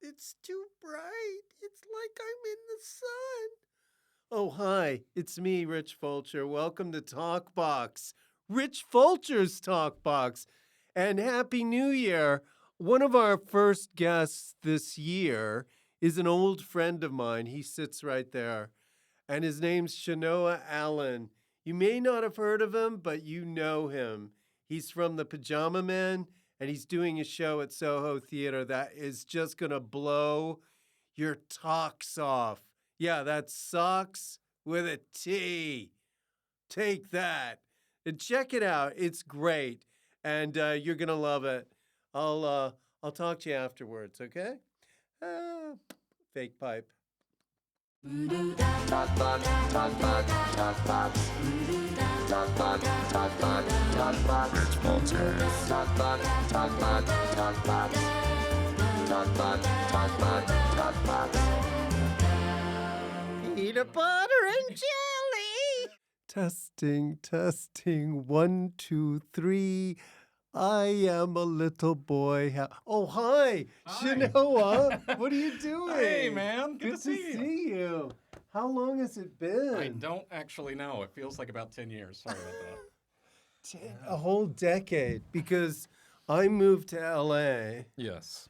It's too bright. It's like I'm in the sun. Oh, hi. It's me, Rich Fulcher. Welcome to TalkBox. Rich Fulcher's TalkBox. And Happy New Year. One of our first guests this year is an old friend of mine. He sits right there. And his name's Shenoah Allen. You may not have heard of him, but you know him. He's from the Pajama Men, and he's doing a show at Soho Theater that is just going to blow your talks off. Yeah, that's socks with a T. Take that. And check it out. It's great. And you're going to love it. I'll talk to you afterwards, okay? Fake pipe. Peanut butter and jelly. Testing. 1, 2, 3. I am a little boy. Oh, hi. Shenoah. What are you doing? Hey, man. Good to see you. How long has it been? I don't actually know. It feels like about 10 years. Sorry about that. A whole decade. Because I moved to L.A. Yes.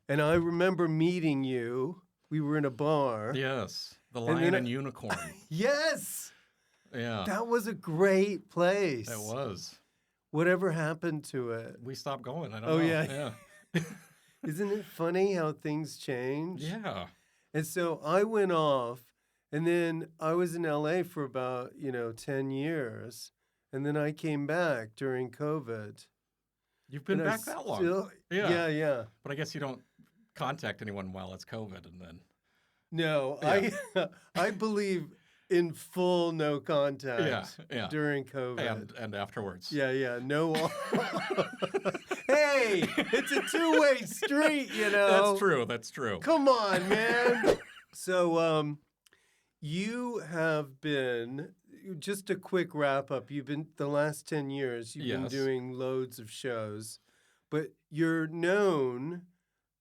And I remember meeting you. We were in a bar. Yes. The Lion and Unicorn. Yes. Yeah. That was a great place. It was. Whatever happened to it? We stopped going. I don't know. Yeah. Isn't it funny how things change? Yeah. And so I went off, and then I was in LA for about, 10 years. And then I came back during COVID. You've been back that long? Yeah. But I guess you don't contact anyone while it's COVID and then. No, Yeah. I believe in full no contact during COVID. And afterwards. Yeah. No. Hey, it's a two-way street, That's true. Come on, man. So, you have been, just a quick wrap up, you've been, the last 10 years, you've been doing loads of shows, but you're known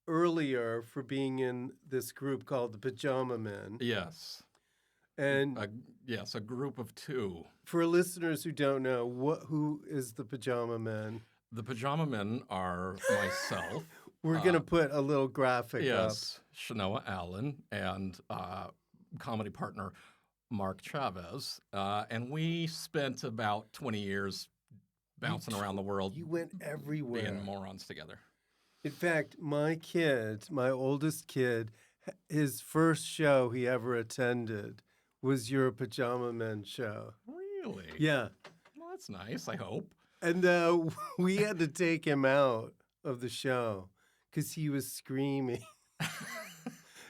earlier for being in this group called the Pajama Men. Yes. And a group of two. For listeners who don't know, who is the Pajama Men? The Pajama Men are myself. We're going to put a little graphic up. Yes, Shenoah Allen and comedy partner Mark Chavez. And we spent about 20 years bouncing around the world. You went everywhere. Being morons together. In fact, my oldest kid, his first show he ever attended was your Pajama Men show. Really? Yeah. Well, that's nice, I hope. And we had to take him out of the show because he was screaming.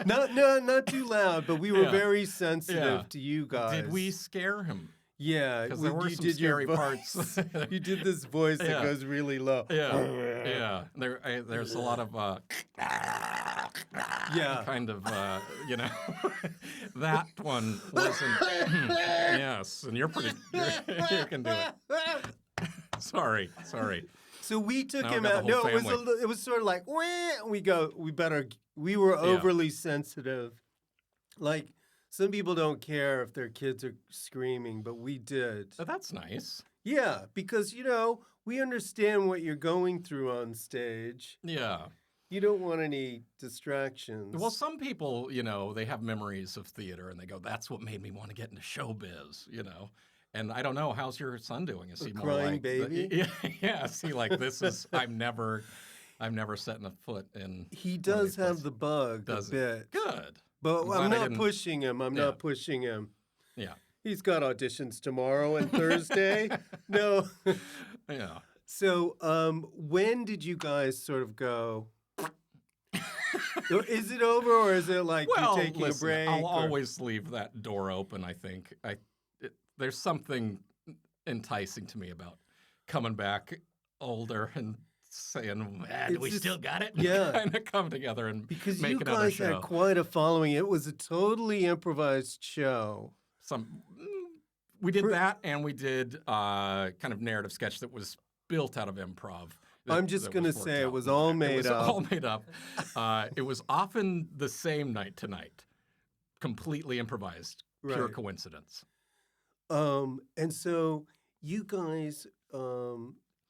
Not too loud, but we were very sensitive to you guys. Did we scare him? Yeah. Because there were some scary parts. You did this voice that goes really low. Yeah. There's a lot of kind of that one wasn't. Yes, and you can do it. Sorry. So we took Now him I got out. the No, whole it was sort of like, we were overly sensitive. Like, some people don't care if their kids are screaming, but we did. Oh, that's nice. Yeah, because, we understand what you're going through on stage. Yeah. You don't want any distractions. Well, some people, they have memories of theater and they go, that's what made me want to get into showbiz, And I don't know, how's your son doing? Is he more crying like baby? Is he like this is I've never setting a foot in. He does have the bug a bit. Good. But I'm not pushing him. Not pushing him. Yeah. He's got auditions tomorrow and Thursday. No. Yeah. So, when did you guys sort of go? Is it over, or is it like you're taking a break? I'll always leave that door open. I think there's something enticing to me about coming back older and saying, we still got it? Yeah. Kind of come together and because make you another guys show. had quite a following. It was a totally improvised show. We did that, and we did kind of narrative sketch that was built out of improv. I'm just going to say it was all made up. It was all made up. It was often the same night to night, completely improvised, pure Right. coincidence. And so you guys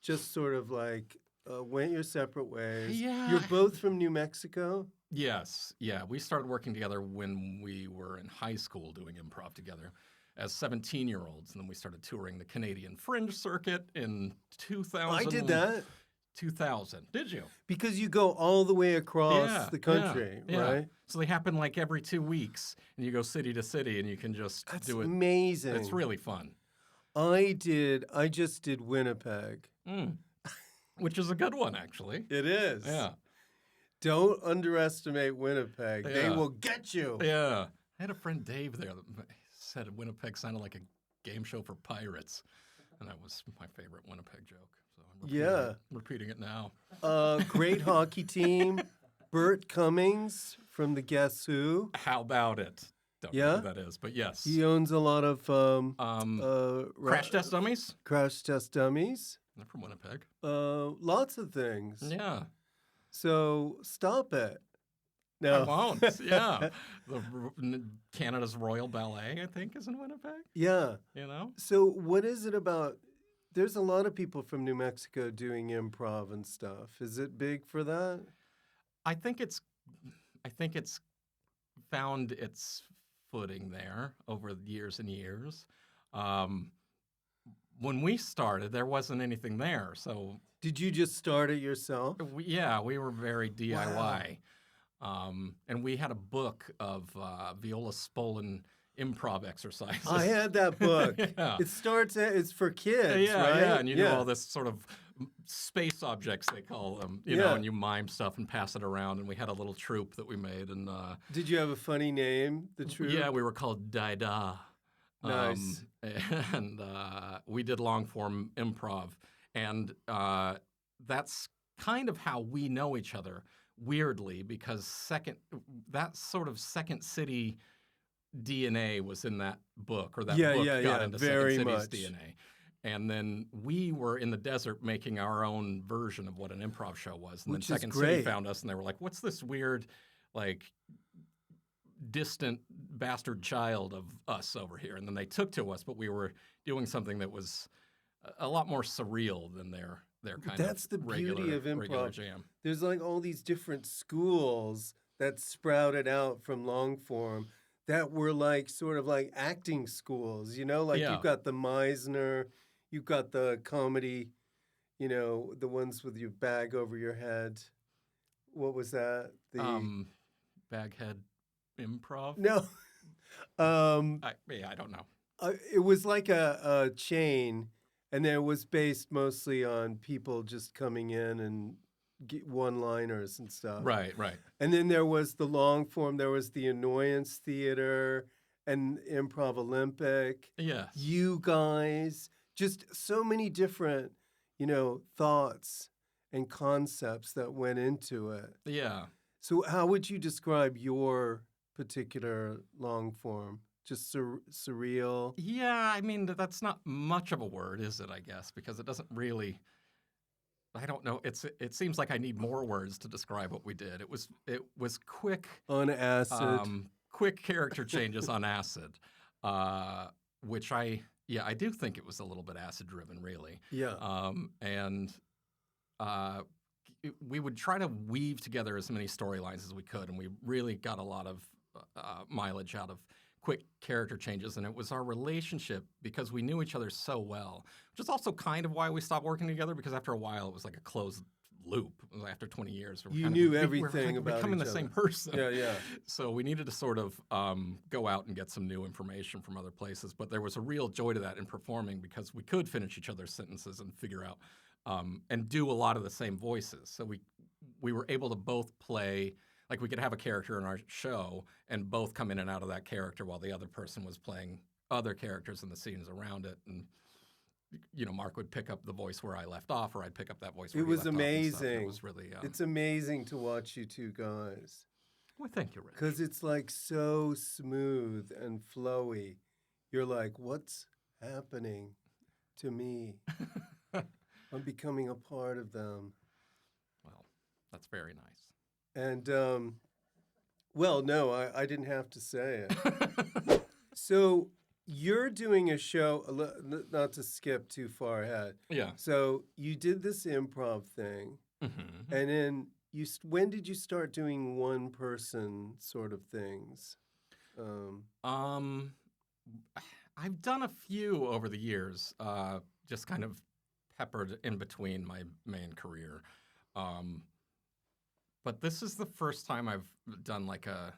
just sort of like went your separate ways. Yeah. You're both from New Mexico? Yes. Yeah. We started working together when we were in high school doing improv together as 17-year-olds. And then we started touring the Canadian Fringe Circuit in 2000. I did that. 2000. Did you? Because you go all the way across the country, right? So they happen like every 2 weeks, and you go city to city, and you can just do it. Amazing. It's really fun. I just did Winnipeg. Which is a good one, actually. It is. Yeah. Don't underestimate Winnipeg. Yeah. They will get you. Yeah. I had a friend, Dave, there that said Winnipeg sounded like a game show for pirates. And that was my favorite Winnipeg joke. So I'm repeating it now. Great hockey team. Bert Cummings from the Guess Who. How about it? Don't know who that is, but yes. He owns a lot of Crash Test Dummies. Crash Test Dummies. They're from Winnipeg. Lots of things. Yeah. So stop it. I No. won't. Yeah. Canada's Royal Ballet, I think, is in Winnipeg. Yeah. You know? So what is it about? There's a lot of people from New Mexico doing improv and stuff. Is it big for that? I think it's found its footing there over the years and years. When we started, there wasn't anything there. So did you just start it yourself? we were very DIY. And we had a book of Viola Spolin improv exercises. I had that book. Yeah. It's for kids, right? Yeah, and you do all this sort of space objects, they call them, you know, and you mime stuff and pass it around. And we had a little troupe that we made. And did you have a funny name, the troupe? Yeah, we were called Da-Da. Nice. And we did long-form improv. And that's kind of how we know each other, weirdly, because that sort of Second City DNA was in that book, or that book got into very Second much. City's DNA. And then we were in the desert making our own version of what an improv show was. And Which then is Second great. City found us, and they were like, what's this weird, like, distant bastard child of us over here? And then they took to us, but we were doing something that was a lot more surreal than their kind That's of the beauty of regular improv. jam. There's like all these different schools that sprouted out from long form that were like sort of like acting schools, you know, like you've got the Meisner, you've got the comedy, you know, the ones with your bag over your head. What was that? The Baghead improv? No. I don't know. It was like a chain, and it was based mostly on people just coming in and one-liners and stuff. Right. And then there was the long form. There was the Annoyance Theater and Improv Olympic. Yes. You guys, just so many different, you know, thoughts and concepts that went into it. Yeah. So how would you describe your particular long form? Just surreal? Yeah, I mean, that's not much of a word, is it, I guess, because it doesn't really... I don't know. It seems like I need more words to describe what we did. It was quick On acid. Quick character changes on acid, which I do think it was a little bit acid driven, really. Yeah. And we would try to weave together as many storylines as we could, and we really got a lot of mileage out of quick character changes. And it was our relationship, because we knew each other so well, which is also kind of why we stopped working together, because after a while it was like a closed loop. It was after 20 years. You knew everything about becoming each the same other. person. Yeah. So we needed to sort of go out and get some new information from other places. But there was a real joy to that in performing, because we could finish each other's sentences and figure out and do a lot of the same voices. So we were able to both play. Like, we could have a character in our show and both come in and out of that character while the other person was playing other characters in the scenes around it. And, you know, Mark would pick up the voice where I left off, or I'd pick up that voice where It he was left off and stuff. amazing. It was really... It's amazing to watch you two guys. Well, thank you, Rich. Because it's like so smooth and flowy. You're like, what's happening to me? I'm becoming a part of them. That's very nice. And well, no, I didn't have to say it. So you're doing a show, not to skip too far ahead. Yeah. So you did this improv thing, and then when did you start doing one person sort of things? I've done a few over the years, just kind of peppered in between my main career. But this is the first time I've done like a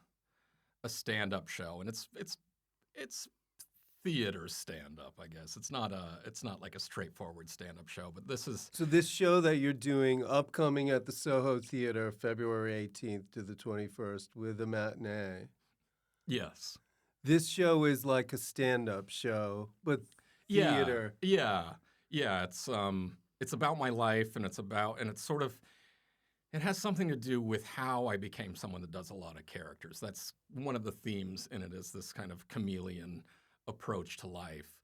stand-up show, and it's theater stand-up, I guess. It's not like a straightforward stand-up show, but this is. So this show that you're doing, upcoming at the Soho Theater, February 18th to the 21st, with a matinee. Yes. This show is like a stand-up show, but theater. Yeah. It's about my life, and it's sort of. It has something to do with how I became someone that does a lot of characters. That's one of the themes in it, is this kind of chameleon approach to life,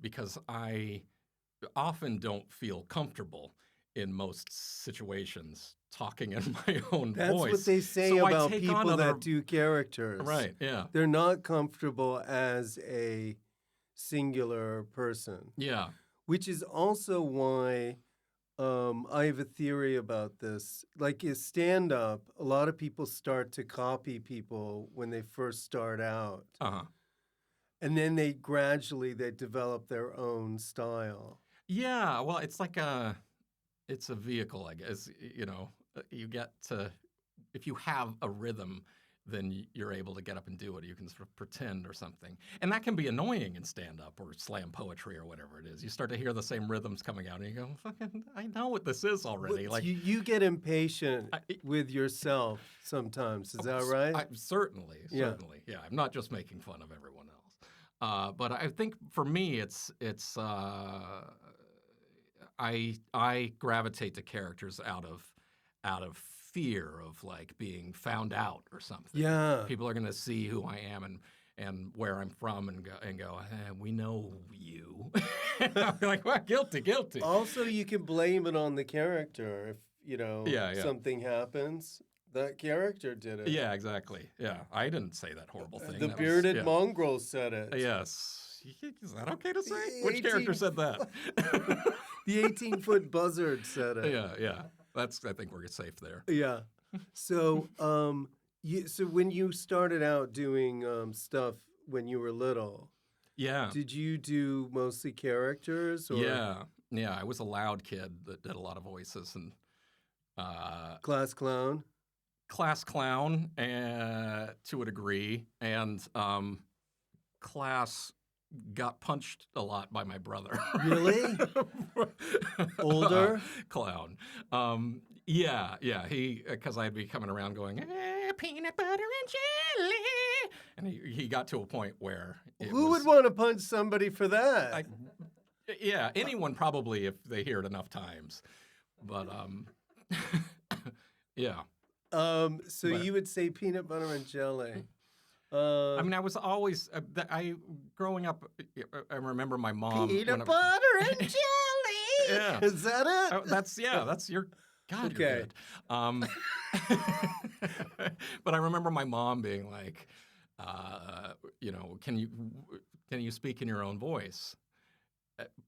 because I often don't feel comfortable in most situations talking in my own voice. That's what they say about people that do characters. Right, yeah. They're not comfortable as a singular person. Yeah. Which is also why I have a theory about this. Like in stand-up, a lot of people start to copy people when they first start out. Uh-huh. And then they gradually develop their own style. Yeah, well, it's like it's a vehicle, I guess. You know, you get to, if you have a rhythm, then you're able to get up and do it. You can sort of pretend or something. And that can be annoying in stand-up or slam poetry or whatever it is. You start to hear the same rhythms coming out, and you go, fucking, I know what this is already. Like you get impatient with yourself sometimes. Is that right? Certainly. Yeah, I'm not just making fun of everyone else. But I think for me, it's I gravitate to characters out of fear of like being found out or something. Yeah. People are going to see who I am and where I'm from and go, we know you. I'm like, well, guilty. Also, you can blame it on the character if, something happens. That character did it. Yeah, exactly. Yeah, I didn't say that horrible thing. The bearded mongrel said it. Yes. Is that okay to say? Which character said that? The 18-foot buzzard said it. Yeah. I think we're safe there. Yeah. So, so when you started out doing stuff when you were little, did you do mostly characters? Or? Yeah. I was a loud kid that did a lot of voices and class clown. Class clown, to a degree, and class got punched a lot by my brother. Really? Older? Clown. Yeah. He, because I'd be coming around going, peanut butter and jelly. And he got to a point where who would want to punch somebody for that? Anyone probably if they hear it enough times. But, yeah. So you would say peanut butter and jelly. I mean, I was always growing up. I remember my mom. Peanut butter and jelly. Yeah, is that it? That's your. God, okay. You're good. But I remember my mom being like, can you speak in your own voice?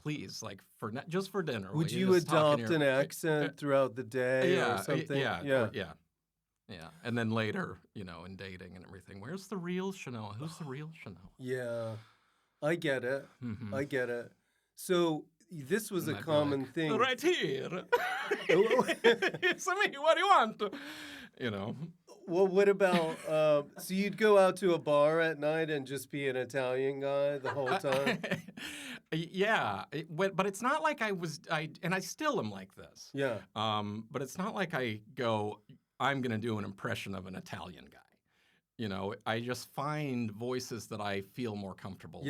Please, like just for dinner. Would you adopt an accent throughout the day or something? Yeah, and then later, in dating and everything, where's the real Shenoah? Who's the real Shenoah? Yeah, I get it. Mm-hmm. I get it. So this was a common thing. Right here. It's me. What do you want? Well, what about, so you'd go out to a bar at night and just be an Italian guy the whole time? Yeah, but it's not like and I still am like this. Yeah. But it's not like I go, I'm going to do an impression of an Italian guy. I just find voices that I feel more comfortable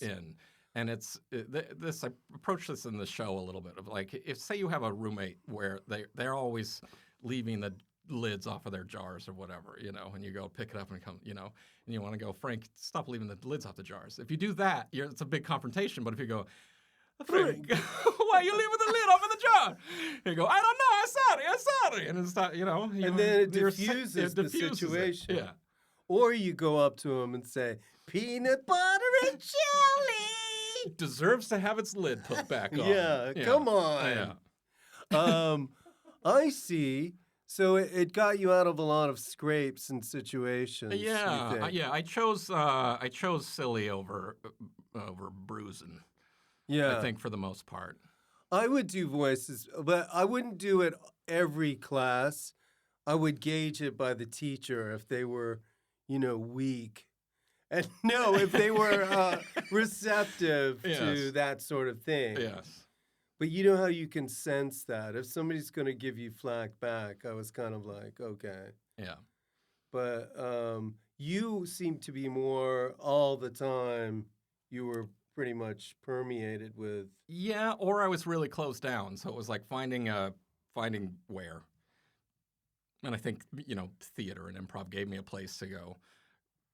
in. And it's I approach this in the show a little bit of like, if say you have a roommate where they're always leaving the lids off of their jars or whatever, and you go pick it up and come, and you want to go, Frank, stop leaving the lids off the jars. If you do that, it's a big confrontation. But if you go, Frank, why you leaving the lid off of the jar? He go, I don't know. I'm sorry. And it's not, And then it diffuses the situation. Yeah. Or you go up to him and say, peanut butter and jelly. Deserves to have its lid put back on. Yeah, come on. Yeah. I see. So it got you out of a lot of scrapes and situations. Yeah, I chose silly over bruising. Yeah, I think for the most part. I would do voices, but I wouldn't do it every class. I would gauge it by the teacher if they were, weak, and no, if they were receptive to that sort of thing. Yes. But you know how you can sense that if somebody's going to give you flack back. I was kind of like, okay. Yeah. But you seem to be more all the time. You were pretty much permeated with. Yeah, or I was really closed down, so it was like finding where. And I think theater and improv gave me a place to go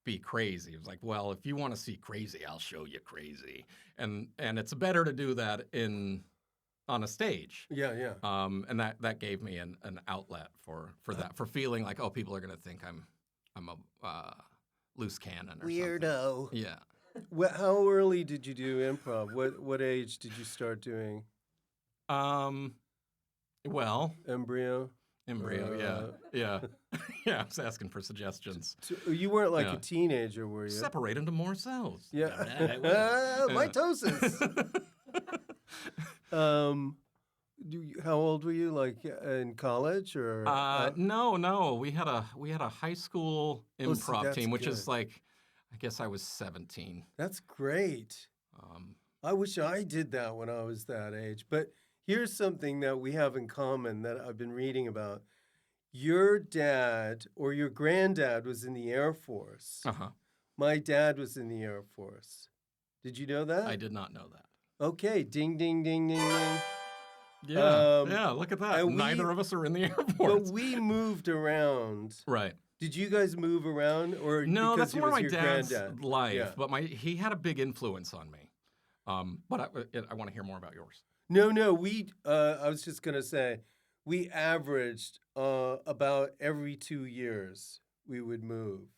be crazy. It was like, well, if you want to see crazy, I'll show you crazy, and it's better to do that on a stage. Yeah, yeah. And that gave me an outlet for that, for feeling like, oh, people are gonna think I'm a loose cannon or weirdo. Something. Yeah. How early did you do improv? What age did you start doing? Well, embryo, yeah. Yeah, I was asking for suggestions. So you weren't like a teenager, were you? Separate into more cells. Yeah. Mitosis. How old were you? Like in college or? No. We had a high school improv team, which is like, I guess I was 17. That's great. I wish I did that when I was that age. But here's something that we have in common that I've been reading about. Your dad or your granddad was in the Air Force. Uh-huh. My dad was in the Air Force. Did you know that? I did not know that. Okay, ding, ding, ding, ding, ding. Yeah, look at that. Neither of us are in the Air Force. But we moved around. Right. Did you guys move around, or no? Because that's more my dad's granddad? life. Yeah. But he had a big influence on me. But I want to hear more about yours. No. I was just gonna say, we averaged about every 2 years we would move.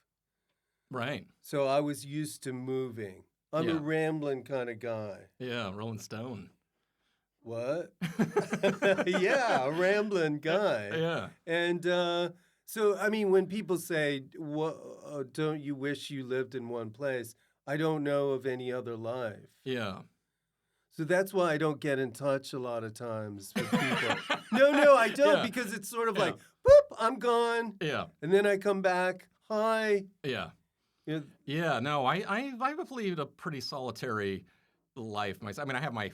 Right. So I was used to moving. I'm a rambling kind of guy. Yeah, Rolling Stone. What? Yeah, a rambling guy. Yeah. And so, I mean, when people say, don't you wish you lived in one place? I don't know of any other life. Yeah. So that's why I don't get in touch a lot of times with people. No, I don't, because it's sort of like, boop, I'm gone. Yeah. And then I come back, hi. Yeah. Yeah, no, I've lived a pretty solitary life myself. I mean, I have my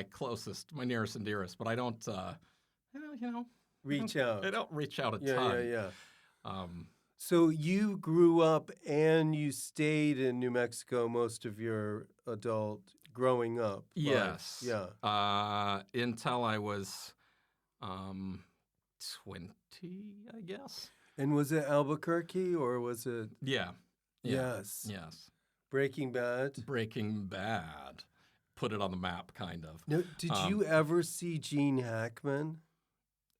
closest, my nearest and dearest, but I don't, reach out. I don't reach out a ton. Yeah. So you grew up and you stayed in New Mexico most of your adult growing up. Yes. Yeah. Until I was 20, I guess. And was it Albuquerque or was it? Yeah. Yes. Yes. Breaking Bad. Put it on the map, kind of. No, did you ever see Gene Hackman?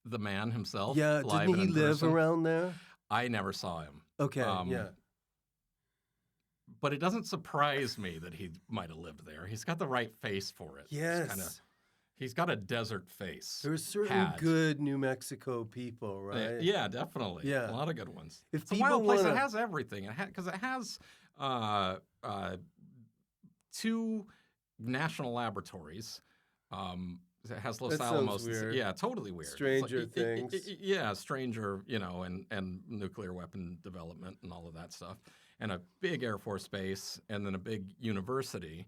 The man himself? Yeah, live didn't he and in live person? around there? I never saw him. Okay, yeah. But it doesn't surprise me that he might have lived there. He's got the right face for it. Yes. He's got a desert face. There are certain good New Mexico people, right? Yeah, definitely. Yeah. A lot of good ones. If It's a wild place. It has everything. Because it has 2 national laboratories. It has Los Alamos. Weird. Yeah, totally weird. Stranger Things. Stranger, and nuclear weapon development and all of that stuff. And a big Air Force base, and then a big university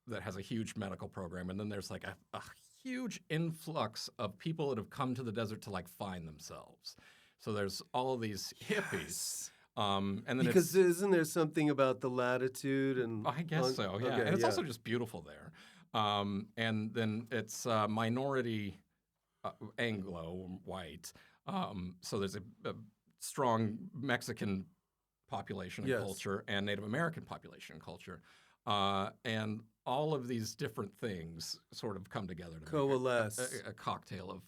that has a huge medical program. And then there's like a huge influx of people that have come to the desert to like find themselves. So there's all of these hippies. And then because isn't there something about the latitude and? I guess so. Yeah, okay, and it's also just beautiful there. And then it's minority Anglo white. So there's a strong Mexican population and culture and Native American population and culture. And all of these different things sort of come together to Coalesce. make a cocktail of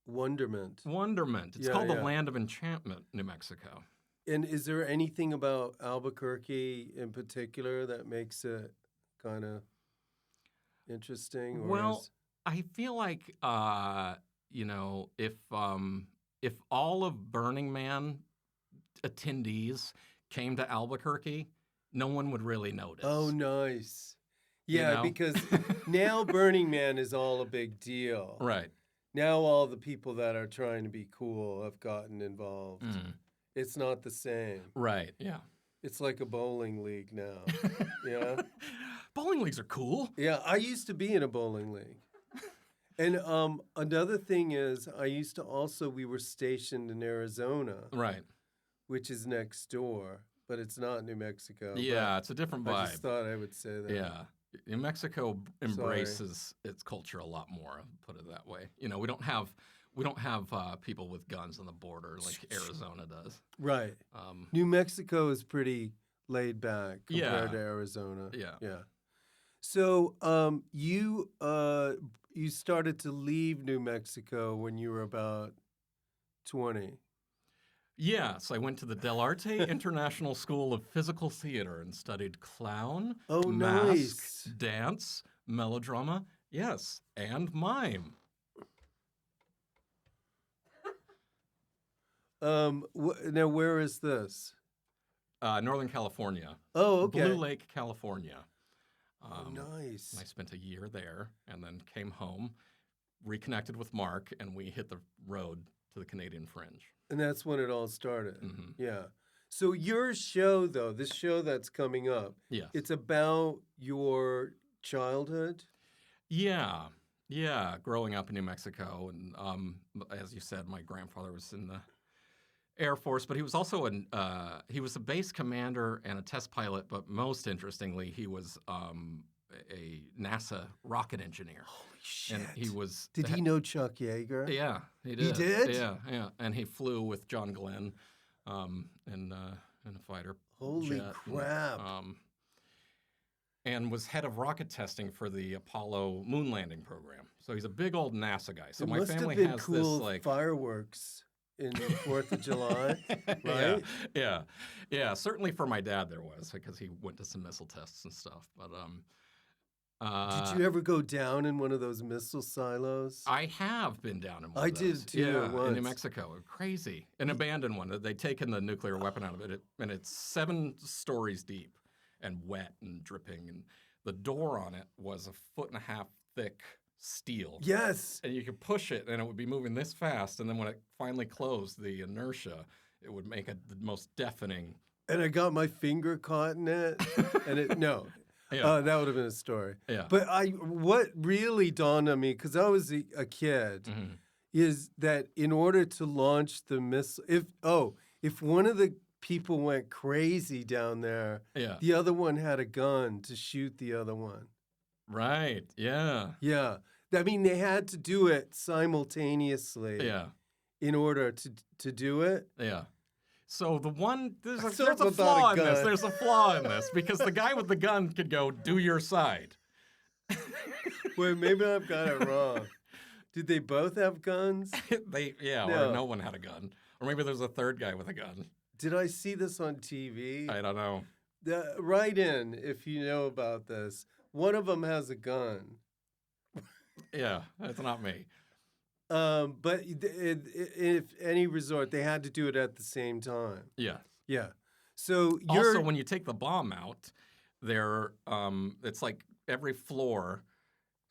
Wonderment. wonderment. It's Yeah, called the yeah. Land of Enchantment, New Mexico. And is there anything about Albuquerque in particular that makes it kind of interesting? Or Well, is... I feel like if all of Burning Man attendees came to Albuquerque, no one would really notice. Oh, nice. You Yeah, know? because now Burning Man is all a big deal. Right. Now all the people that are trying to be cool have gotten involved. Mm. It's not the same. Right. Yeah. It's like a bowling league now. Yeah. Bowling leagues are cool. Yeah, I used to be in a bowling league. And another thing is, we were stationed in Arizona, Right. which is next door, but it's not New Mexico. Yeah, it's a different But vibe. I just thought I would say that. Yeah. New Mexico embraces its culture a lot more, I'll put it that way. You know, we don't have people with guns on the border like Arizona does. Right. New Mexico is pretty laid back compared to Arizona. Yeah. Yeah. So you started to leave New Mexico when you were about 20. Yes, I went to the Del Arte International School of Physical Theater and studied clown, mask, nice. dance, melodrama, yes, and mime. Now, where is this? Northern California. Oh, okay. Blue Lake, California. Nice. I spent a year there and then came home, reconnected with Mark, and we hit the road to the Canadian Fringe. And that's when it all started. Mm-hmm. Yeah. So your show, though, this show that's coming up, Yes. it's about your childhood? Yeah. Yeah, growing up in New Mexico. And as you said, my grandfather was in the Air Force, but he was also he was a base commander and a test pilot, but most interestingly, he was a NASA rocket engineer. Holy shit. And he was... Did he know Chuck Yeager? Yeah, he did. He did? Yeah, yeah. And he flew with John Glenn in a fighter Holy jet. crap. And was head of rocket testing for the Apollo moon landing program. So he's a big old NASA guy. So It my must family have been has cool this like fireworks in the 4th of July, right? Yeah. Certainly for my dad there was, because he went to some missile tests and stuff. But did you ever go down in one of those missile silos? I have been down in one I of those. did too, once. In New Mexico. Crazy. An abandoned one. They'd taken the nuclear weapon out of it, and it's 7 stories deep and wet and dripping. And the door on it was 1.5 feet thick steel. Yes. And you could push it, and it would be moving this fast. And then when it finally closed, the inertia, it would make the most deafening. And I got my finger caught in it. And Yeah. That would have been a story. Yeah. But what really dawned on me, because I was a kid, Mm-hmm. is that in order to launch the missile, if one of the people went crazy down there, Yeah. the other one had a gun to shoot the other one. Right. Yeah. Yeah. I mean, they had to do it simultaneously Yeah. in order to do it. Yeah. So there's a Something flaw about in a this. gun. There's a flaw in this because the guy with the gun could go, do your side. Wait, maybe I've got it wrong. Did they both have guns? Or no one had a gun. Or maybe there's a third guy with a gun. Did I see this on TV? I don't know. Write in if you know about this. One of them has a gun. Yeah, it's not me. But if any resort, they had to do it at the same time. Yeah. Yeah. So Also, when you take the bomb out, it's like every floor,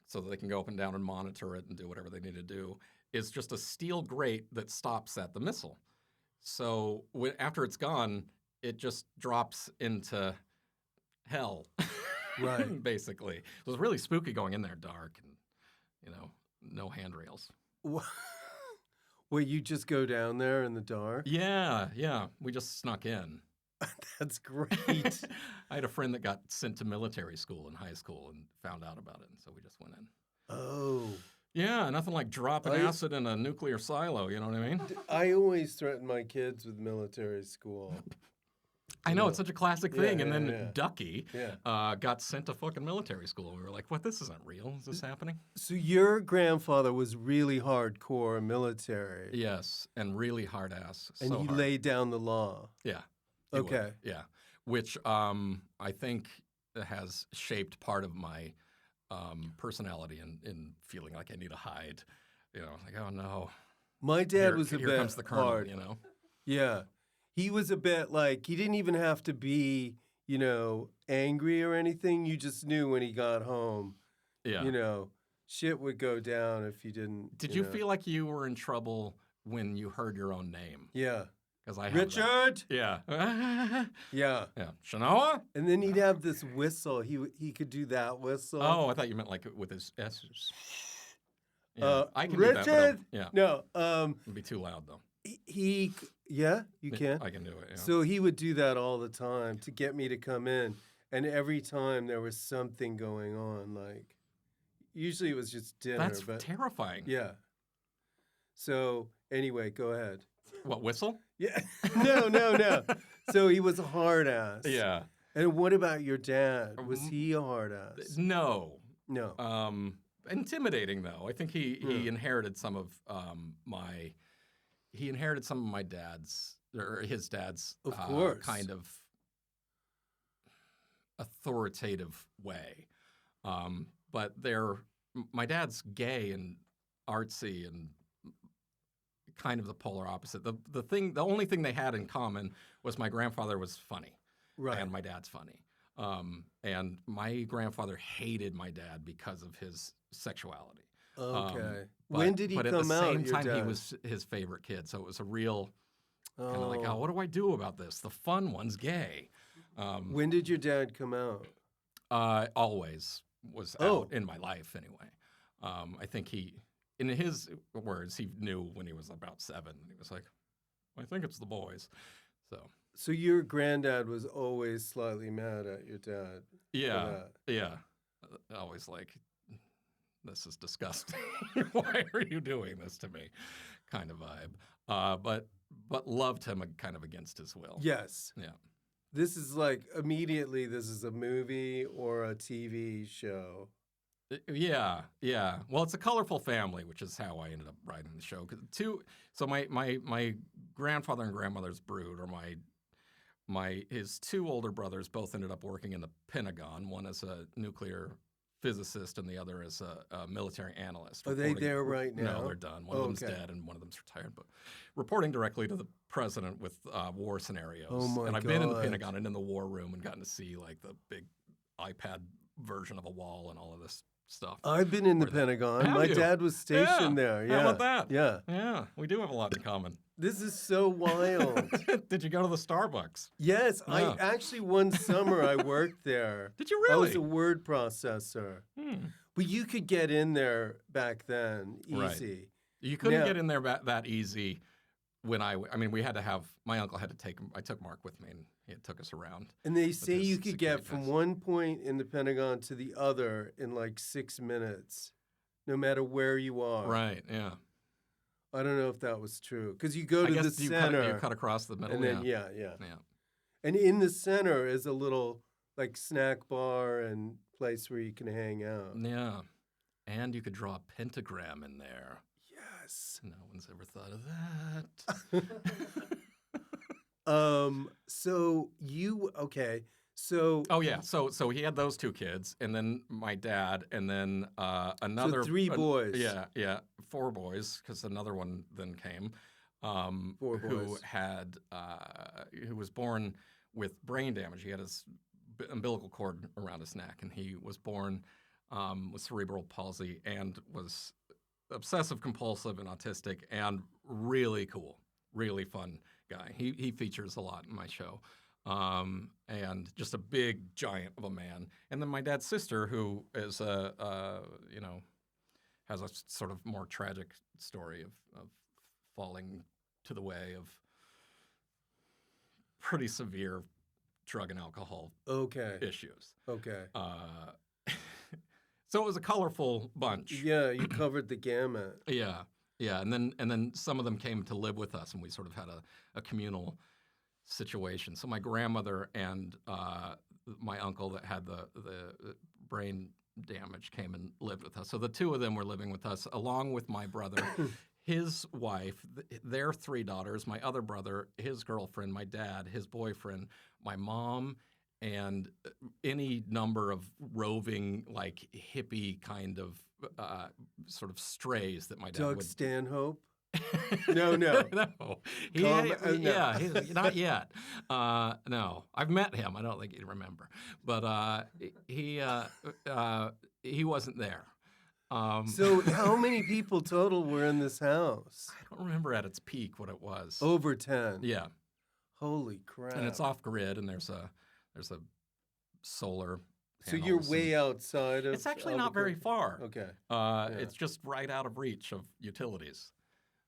so that they can go up and down and monitor it and do whatever they need to do, is just a steel grate that stops at the missile. So after it's gone, it just drops into hell, right? Basically, it was really spooky going in there, dark, and no handrails. Wait, you just go down there in the dark? Yeah, we just snuck in. That's great. I had a friend that got sent to military school in high school and found out about it, and so we just went in. Oh. Yeah, nothing like dropping acid in a nuclear silo, you know what I mean? I always threaten my kids with military school. I know, it's such a classic thing. And then yeah. Ducky Yeah. got sent to fucking military school. We were like, what? This isn't real. Is this happening? So your grandfather was really hardcore military. Yes, and really hard ass. And so he hard. laid down the law. Yeah. he would. Okay. Yeah. Which I think has shaped part of my personality in feeling like I need to hide. You know, like, oh no. My dad was a here bit comes the colonel, hard. you know? Yeah. He was a bit like, he didn't even have to be, angry or anything. You just knew when he got home, Yeah. shit would go down if you didn't. Did you feel like you were in trouble when you heard your own name? Yeah. Because I had Richard! that. Yeah. Yeah. Yeah. Shenoah? And then he'd have this whistle. He could do that whistle. Oh, I thought you meant like with his S's. Yeah, I can Richard? do that. Yeah. No. It'd be too loud though. You can. I can do it. Yeah. So he would do that all the time to get me to come in. And every time there was something going on, like usually it was just dinner. That's but terrifying. yeah. So anyway, go ahead. What, whistle? Yeah. No. So he was a hard ass. Yeah. And what about your dad? Was he a hard ass? No. No. Intimidating though. I think he inherited some of my dad's or his dad's Of course. kind of authoritative way. But my dad's gay and artsy and kind of the polar opposite. The only thing they had in common was my grandfather was funny, Right. and my dad's funny. And my grandfather hated my dad because of his sexuality. Okay. When did he come out? But at the same your time, he dad? was his favorite kid, so it was a real kind of like, oh, what do I do about this? The fun one's gay. When did your dad come out? Always was out in my life anyway. I think in his words, he knew when he was about 7. He was like, I think it's the boys. So your granddad was always slightly mad at your dad. Yeah. Always like, this is disgusting. Why are you doing this to me? Kind of vibe. But loved him kind of against his will. Yes. Yeah. This is like immediately. This is a movie or a TV show. Yeah. Well, it's a colorful family, which is how I ended up writing the show. So my grandfather and grandmother's brood, or his 2 older brothers, both ended up working in the Pentagon. One as a nuclear physicist, and the other as a military analyst. Are they there right now? No, they're done. One of them's dead, and one of them's retired. But reporting directly to the president with war scenarios. Oh my and I've God. been in the Pentagon and in the war room and gotten to see like the big iPad version of a wall and all of this stuff. I've been in the Pentagon. My dad was stationed there. Yeah. How about that? Yeah. Yeah, we do have a lot in common. This is so wild. Did you go to the Starbucks? Yes, Yeah. I actually one summer I worked there. Did you I really? was a word processor. But you could get in there back then, easy. Right. You couldn't get in there that easy when we had to have, my uncle had to take him, I took Mark with me and he took us around. And they say his you could get security from pass. one point in the Pentagon to the other in like 6 minutes, no matter where you are. Right, yeah. I don't know if that was true. Because you go I to the guess you center. cut across the middle, and then, yeah. yeah. And in the center is a little like snack bar and place where you can hang out. Yeah. And you could draw a pentagram in there. Yes. No one's ever thought of that. So Oh yeah, so he had those 2 kids, and then my dad, and then another 3 boys. Yeah, 4 boys, because another one then came, 4 who boys. had who was born with brain damage. He had his umbilical cord around his neck, and he was born with cerebral palsy and was obsessive compulsive and autistic, and really cool, really fun guy. He features a lot in my show. And just a big giant of a man. And then my dad's sister, who is has a sort of more tragic story of falling to the way of pretty severe drug and alcohol issues. Okay. So it was a colorful bunch. Yeah, you covered the gamut. Yeah, and then some of them came to live with us, and we sort of had a communal situation. So my grandmother and my uncle that had the brain damage came and lived with us. So the two of them were living with us, along with my brother, his wife, their 3 daughters, my other brother, his girlfriend, my dad, his boyfriend, my mom, and any number of roving, like hippie kind of sort of strays that my dad Doug would. Stanhope? No, no. No. No. Yeah, not yet. No, I've met him. I don't think he'd remember, but he wasn't there. So how many people total were in this house? I don't remember at its peak what it was. Over 10. Yeah, Holy crap. and it's off grid, and there's a solar. So you're way outside of. It's actually not very far. Okay. It's just right out of reach of utilities.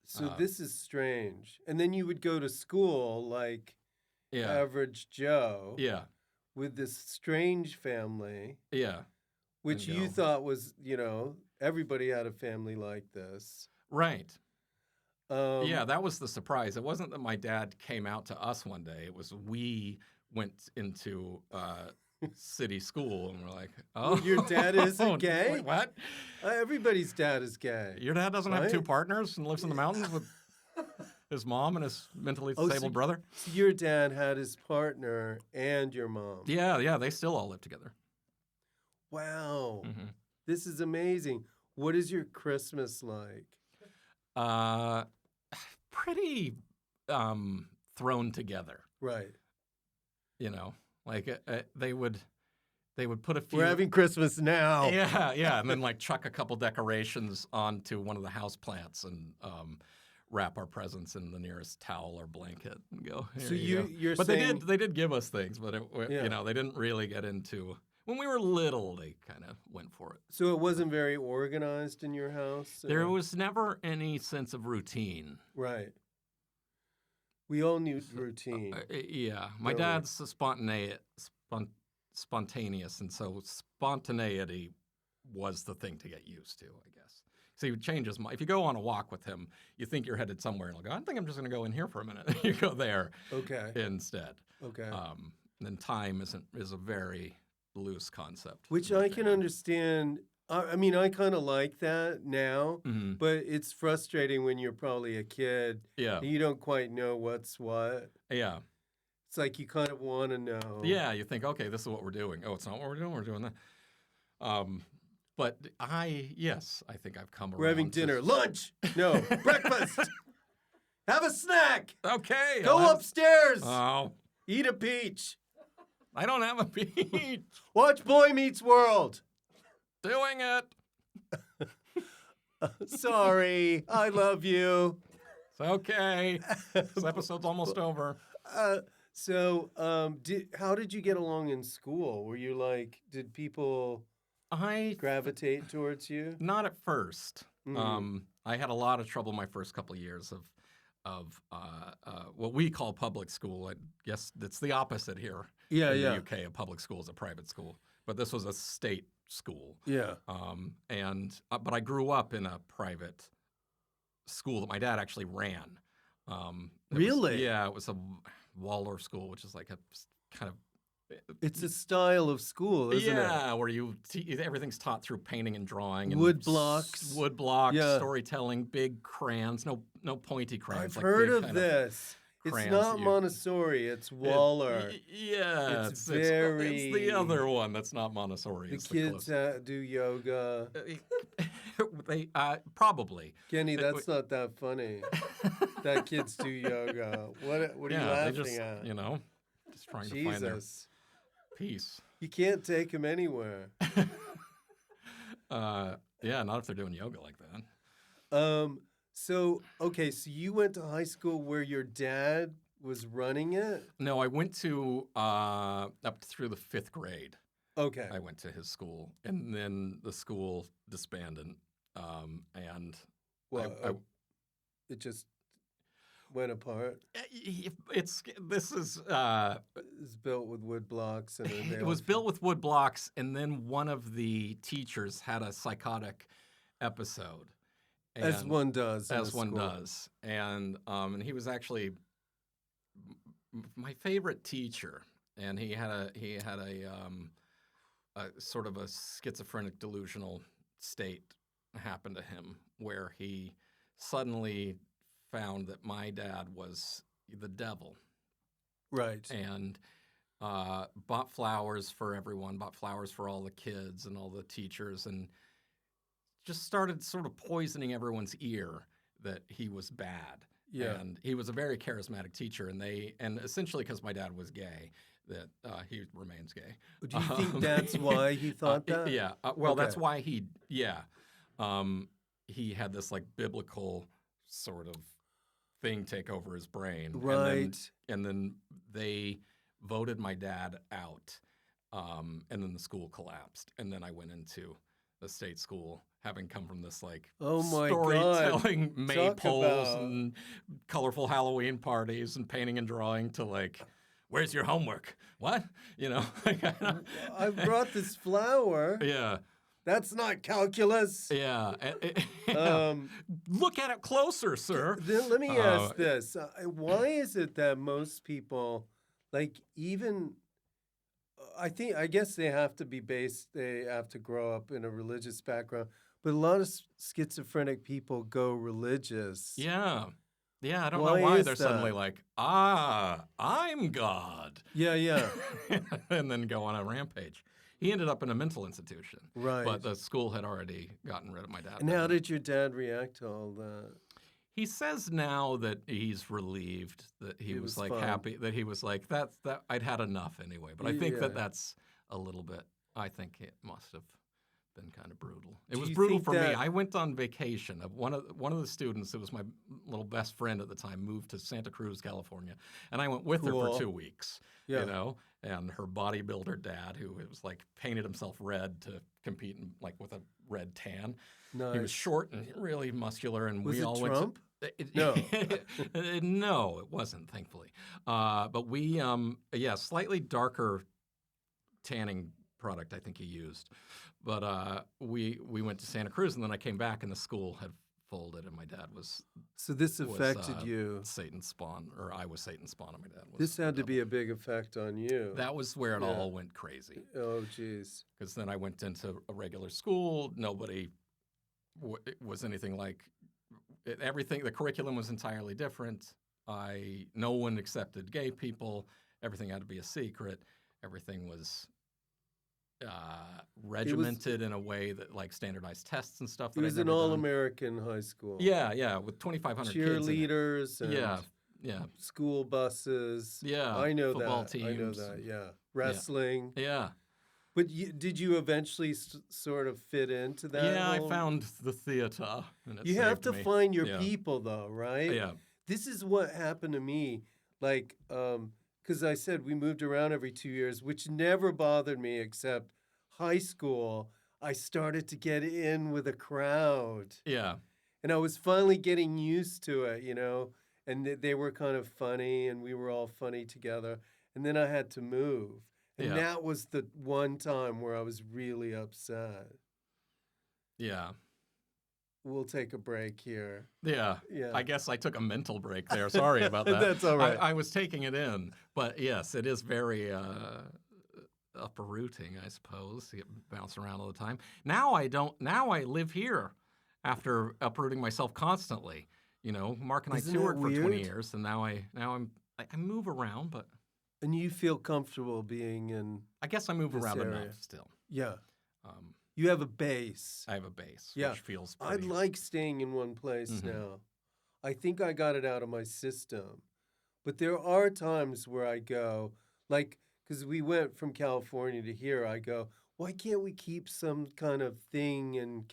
So this is strange. And then you would go to school like average Joe. Yeah. With this strange family. Yeah. Which you thought was, everybody had a family like this. Right. Yeah, that was the surprise. It wasn't that my dad came out to us one day. It was we went into city school and we're like, oh. Your dad isn't gay? Wait, what? Everybody's dad is gay. Your dad doesn't have 2 partners and lives in the mountains with his mom and his mentally disabled brother? So your dad had his partner and your mom. Yeah, they still all live together. Wow. Mm-hmm. This is amazing. What is your Christmas like? Pretty thrown together. Right. Like they would put a few. We're having Christmas now. Yeah, and then like chuck a couple decorations onto one of the house plants and wrap our presents in the nearest towel or blanket and go. So you're but saying... they did give us things, but they didn't really get into. When we were little, they kind of went for it. So it wasn't very organized in your house? There was never any sense of routine. Right. We all knew routine. Yeah. My dad's spontaneous, and so spontaneity was the thing to get used to, I guess. So he would change his mind. If you go on a walk with him, you think you're headed somewhere, and he'll go, I think I'm just going to go in here for a minute. You go there instead. Okay. And then time is a very loose concept. Which I can understand. I mean, I kind of like that now, but it's frustrating when you're probably a kid. Yeah. And you don't quite know what's what. Yeah. It's like you kind of want to know. Yeah, you think, okay, this is what we're doing. Oh, it's not what we're doing. We're doing that. But I think I've come around. We're having dinner. Lunch! No, breakfast! Have a snack! Okay. Go upstairs! Oh. Eat a peach. I don't have a peach. Watch Boy Meets World. Doing it. Sorry, I love you. It's okay. This episode's almost over. So, how did you get along in school? Were you like, did people gravitate towards you? Not at first. I had a lot of trouble my first couple of years of what we call public school. I guess it's the opposite here in the UK. A public school is a private school, but this was a state school. Yeah. But I grew up in a private school that my dad actually ran. Really? It was a Waldorf school, which is like a kind of. It's a style of school, isn't it? Yeah, where everything's taught through painting and drawing, and wood blocks, storytelling, big crayons, no pointy crayons. I've heard of this. It's not Montessori. It's Waller. It's very. It's the other one that's not Montessori. The kids do yoga. They probably. Kenny, that's not that funny. That kids do yoga. What are you laughing at? Just trying to find their peace. You can't take them anywhere. Not if they're doing yoga like that. So you went to high school where your dad was running it? No, I went to up through the 5th grade. Okay. I went to his school, and then the school disbanded, and it just went apart. It's built with wood blocks, and it was built with wood blocks, and then one of the teachers had a psychotic episode. As one does. And he was actually my favorite teacher, and he had a sort of a schizophrenic delusional state happen to him where he suddenly found that my dad was the devil. Right. And bought flowers for everyone, bought flowers for all the kids and all the teachers, and just started sort of poisoning everyone's ear that he was bad. Yeah. And he was a very charismatic teacher, and essentially because my dad was gay, that he remains gay. Do you think that's why he thought that? Yeah. Well, that's why he had this like biblical sort of thing take over his brain. Right. And then they voted my dad out, and then the school collapsed. And then I went into the state school, having come from this like storytelling maypoles and colorful Halloween parties and painting and drawing to like, where's your homework? What? You know? I brought this flower. Yeah. That's not calculus. Yeah. Look at it closer, sir. Then let me ask this. Why is it that most people, like even, I guess they have to grow up in a religious background, but a lot of schizophrenic people go religious. Yeah. Yeah, I don't know why they're suddenly like, I'm God. Yeah. And then go on a rampage. He ended up in a mental institution. Right. But the school had already gotten rid of my dad. And how did your dad react to all that? He says now that he's relieved, that he was like happy, that he was like, that I'd had enough anyway. But I think that's a little bit, I think it must have been kind of brutal. It was brutal for me. I went on vacation. One of the students, it was my little best friend at the time, moved to Santa Cruz, California, and I went with her for 2 weeks. Yeah. You know, and her bodybuilder dad, who was like painted himself red to compete in, like with a red tan. Nice. He was short and really muscular, and was we it all Trump? No, no, it wasn't, thankfully. But we, slightly darker tanning product I think he used. But we went to Santa Cruz, and then I came back, and the school had folded, and my dad was. So this affected you. Satan's spawn, or I was Satan's spawn, and my dad was. This had to be a big effect on you. That was where it all went crazy. Oh, geez. Because then I went into a regular school. Nobody was anything like everything. The curriculum was entirely different. No one accepted gay people. Everything had to be a secret. Everything was regimented in a way that, like, standardized tests and stuff. It was an all-American high school. Yeah, with 2,500 kids. Cheerleaders and yeah, school buses. Yeah, I know football that. teams. I know that. Yeah, wrestling. Yeah. But did you eventually sort of fit into that? Yeah, I found the theater. And you have to find your people, though, right? Yeah. This is what happened to me. Like, because I said we moved around every 2 years, which never bothered me except high school. I started to get in with a crowd. Yeah. And I was finally getting used to it, you know, and they were kind of funny, and we were all funny together. And then I had to move. And that was the one time where I was really upset. Yeah. We'll take a break here. Yeah. I guess I took a mental break there. Sorry about that. That's all right. I was taking it in. But yes, it is very uprooting, I suppose. You bounce around all the time. Now I live here after uprooting myself constantly. You know, Mark and I toured for 20 years, and now I move around, but. And you feel comfortable being in. I guess I move around enough still. Yeah. You have a base. I have a base, which feels pretty. I'd like staying in one place now. I think I got it out of my system. But there are times where I go, like, because we went from California to here, I go, why can't we keep some kind of thing in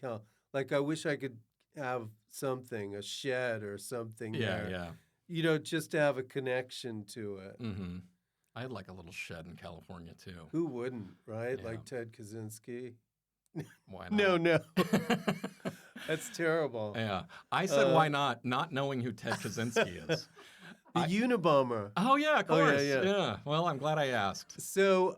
like, I wish I could have something, a shed or something there. Yeah. You know, just to have a connection to it. Mm-hmm. I had like a little shed in California, too. Who wouldn't, right? Yeah. Like Ted Kaczynski. Why not? No. That's terrible. Yeah. I said, why not knowing who Ted Kaczynski is. The Unabomber. Oh, yeah, of course. Oh, yeah. Well, I'm glad I asked. So,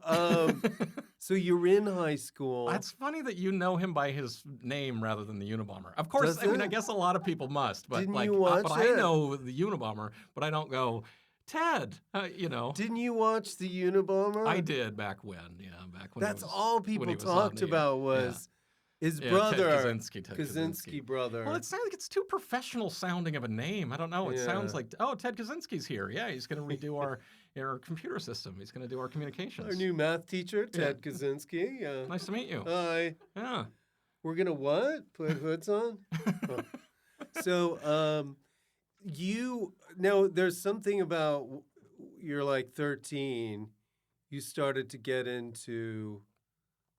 so you're in high school. It's funny that you know him by his name rather than the Unabomber. Of course, I mean, I guess a lot of people must. But Didn't like, you watch but it? I know the Unabomber, but I don't go, Ted, you know. Didn't you watch the Unabomber? I did back when, back when That's he was, all when people he was on talked the air. about was his Ted brother, Ted Kaczynski brother. Well, it sounds like it's too professional sounding of a name. I don't know. It sounds like, Ted Kaczynski's here. Yeah, he's going to redo our computer system. He's going to do our communications. Our new math teacher, Ted Kaczynski. Yeah. Nice to meet you. Hi. Yeah. We're gonna what? Put hoods on? Oh. So, there's something about you're like 13. You started to get into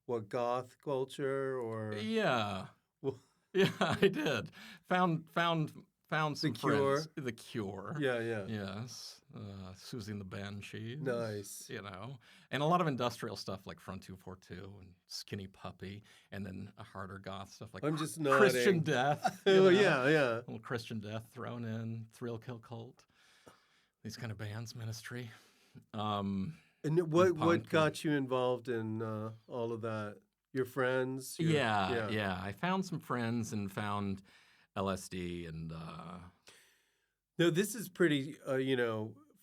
what, goth culture or Yeah. Well, Yeah, I did. Found some Cure. friends. The Cure. Yeah. Yes. Susie and the Banshees. Nice. And a lot of industrial stuff like Front 242 and Skinny Puppy, and then a harder goth stuff like I'm just Christian nodding. Death. Oh yeah. A little Christian Death thrown in, Thrill Kill Cult, these kind of bands, Ministry. And what got you involved in all of that? Your friends? Yeah. I found some friends and found LSD and. No, this is pretty.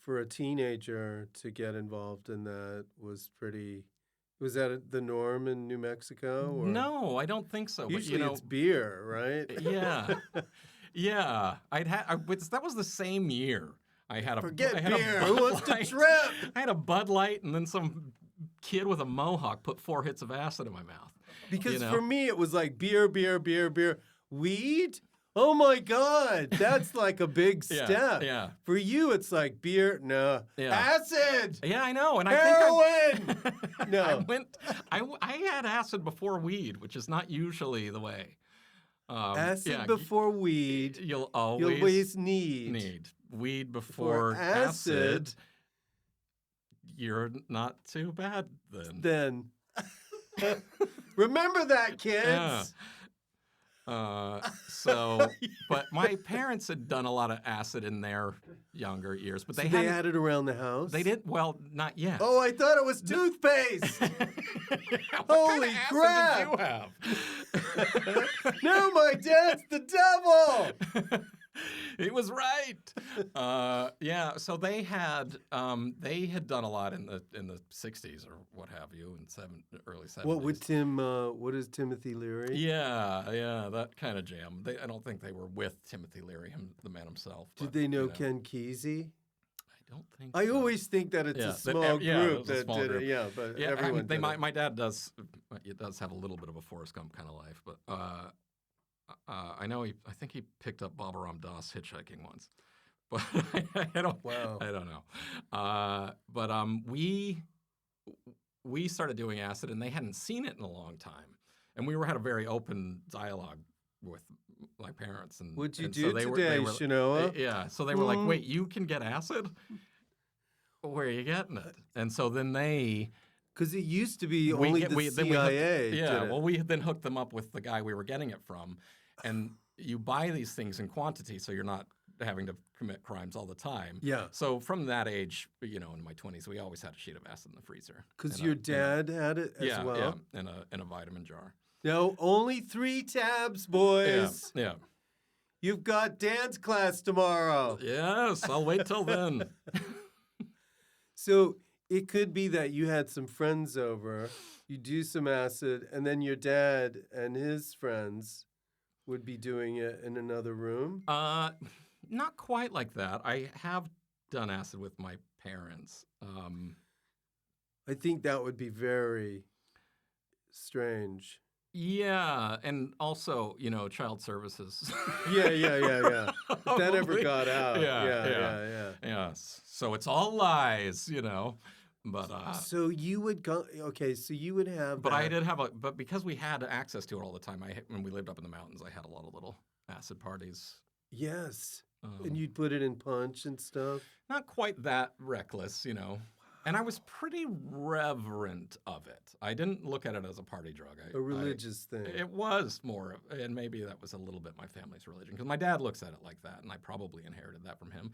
For a teenager to get involved in that was pretty. Was that the norm in New Mexico? Or? No, I don't think so. Usually but, it's beer, right? Yeah. Yeah. That was the same year. I had beer. A Who wants to trip? I had a Bud Light, and then some kid with a mohawk put 4 hits of acid in my mouth. Because for me, it was like beer. Weed? Oh my God, that's like a big step. Yeah. For you, it's like beer, no. Yeah. Acid! Yeah, I know. And heroin! No. I had acid before weed, which is not usually the way. Acid before weed. You'll always need. Weed before acid. You're not too bad then. Remember that, kids. Yeah. But my parents had done a lot of acid in their younger years, but they had it around the house. They didn't. Well, not yet. Oh, I thought it was toothpaste. Holy crap! Did you have? No, my dad's the devil. He was right. Yeah. So they had done a lot in the 60s or what have you, in early 70s. What would what is Timothy Leary? Yeah, that kind of jam. I don't think they were with Timothy Leary, the man himself. Did they know Ken Kesey? I don't think. I always think that it's a small group that did it. Yeah, but everyone. My dad does. It does have a little bit of a Forrest Gump kind of life, but. I know I think he picked up Baba Ram Dass hitchhiking once, but I don't know. But we started doing acid, and they hadn't seen it in a long time, and we had a very open dialogue with my parents. And what'd you and do so they today, were, Shenoah? Yeah, so they were like, "Wait, you can get acid? Where are you getting it?" And so then they. Because it used to be only the CIA. We then hooked them up with the guy we were getting it from. And you buy these things in quantity so you're not having to commit crimes all the time. Yeah. So from that age, in my 20s, we always had a sheet of acid in the freezer. Because your dad had it as well? Yeah, in a vitamin jar. No, only 3 tabs, boys. Yeah. You've got dance class tomorrow. Yes, I'll wait till then. So it could be that you had some friends over, you do some acid, and then your dad and his friends would be doing it in another room? Not quite like that. I have done acid with my parents. I think that would be very strange. Yeah, and also, child services. Yeah. If that ever got out. Yeah. Yes. So it's all lies, But so you would go. Okay, so you would have. But I did have but because we had access to it all the time. When we lived up in the mountains, I had a lot of little acid parties. Yes, and you'd put it in punch and stuff. Not quite that reckless, And I was pretty reverent of it. I didn't look at it as a party drug. A religious thing. It was more, and maybe that was a little bit my family's religion, because my dad looks at it like that, and I probably inherited that from him.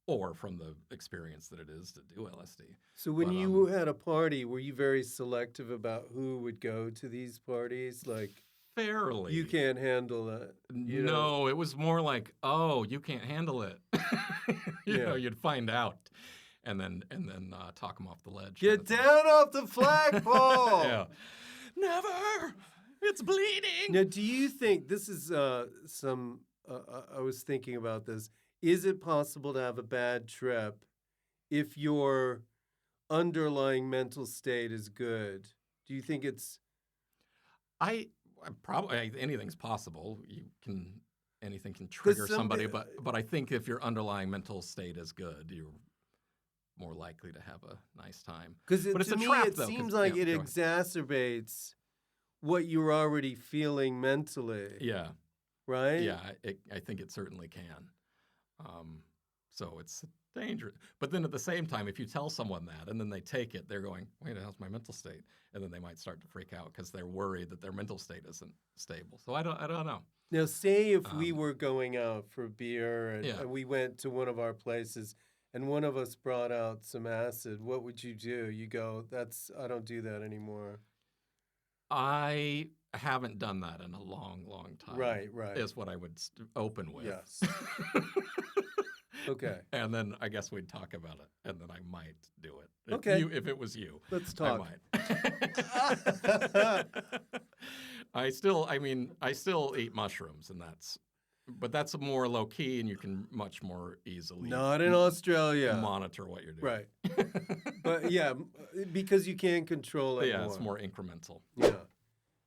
Or from the experience that it is to do LSD. So when you had a party, were you very selective about who would go to these parties? Like, fairly. You can't handle that. You know? No, it was more like, oh, you can't handle it. You know, you'd find out, and then talk them off the ledge. Get down off the flagpole. Yeah. Never. It's bleeding. Now, do you think this is I was thinking about this. Is it possible to have a bad trip if your underlying mental state is good? Do you think it's... I probably anything's possible. Anything can trigger somebody, but I think if your underlying mental state is good, you're more likely to have a nice time. Because to me, it seems like it exacerbates what you're already feeling mentally. Yeah. Right? Yeah, I think it certainly can. So it's dangerous. But then at the same time, if you tell someone that and then they take it, they're going, wait, how's my mental state? And then they might start to freak out because they're worried that their mental state isn't stable. So I don't know. Now, say if we were going out for beer and we went to one of our places and one of us brought out some acid, what would you do? You go, I don't do that anymore. I haven't done that in a long, long time. Right. Is what I would open with. Yes. Okay. And then I guess we'd talk about it, and then I might do it. If it was you. Let's talk. I might. I still eat mushrooms, but that's more low key, and you can much more easily. Not in Australia. Monitor what you're doing. Right. But yeah, because you can't control it. Yeah, it's more incremental. Yeah.